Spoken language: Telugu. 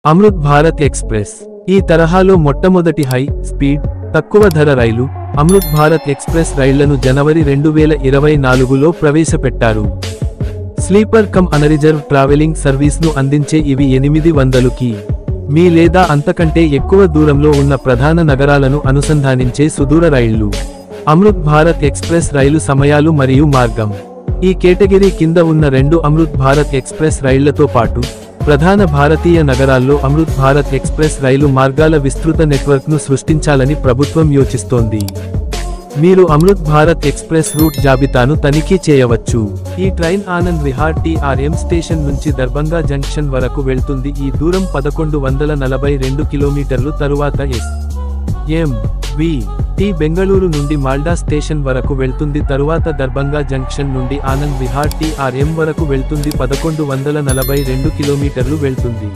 అమృత్ భారత్ ఎక్స్ప్రెస్ ఈ తరహాలో మొట్టమొదటి హై స్పీడ్ తక్కువ ధర రైలు అమృత్ భారత్ ఎక్స్ప్రెస్ రైళ్లను జనవరి 2024లో ప్రవేశపెట్టారు. స్లీపర్ కమ్ అన్రిజర్వ్ ట్రావెలింగ్ సర్వీస్ను అందించే ఇవి 800 మీ లేదా అంతకంటే ఎక్కువ దూరంలో ఉన్న ప్రధాన నగరాలను అనుసంధానించే సుదూర రైళ్లు. అమృత్ భారత్ ఎక్స్ప్రెస్ రైలు సమయాలు మరియు మార్గం. ఈ కేటగిరీ కింద ఉన్న 2 అమృత్ భారత్ ఎక్స్ప్రెస్ రైళ్లతో పాటు ప్రధాన భారతీయ నగరాల్లో అమృత్ భారత్ ఎక్స్ప్రెస్ రైలు మార్గాల విస్తృత నెట్వర్క్ను సృష్టించాలని ప్రభుత్వం యోచిస్తోంది. మీరు అమృత్ భారత్ ఎక్స్ప్రెస్ రూట్ జాబితాను తనిఖీ చేయవచ్చు. ఈ train Anand Vihar TRM station నుంచి దర్భంగా జంక్షన్ వరకు వెళ్తుంది. ఈ దూరం 1142 కిలోమీటర్లు. తరువాత SMVT బెంగళూరు నుండి మాల్డా స్టేషన్ వరకు వెళ్తుంది. తరువాత దర్భంగా జంక్షన్ నుండి ఆనంద్ విహార్ TRM వరకు వెళ్తుంది. 1142 కిలోమీటర్లు వెళ్తుంది.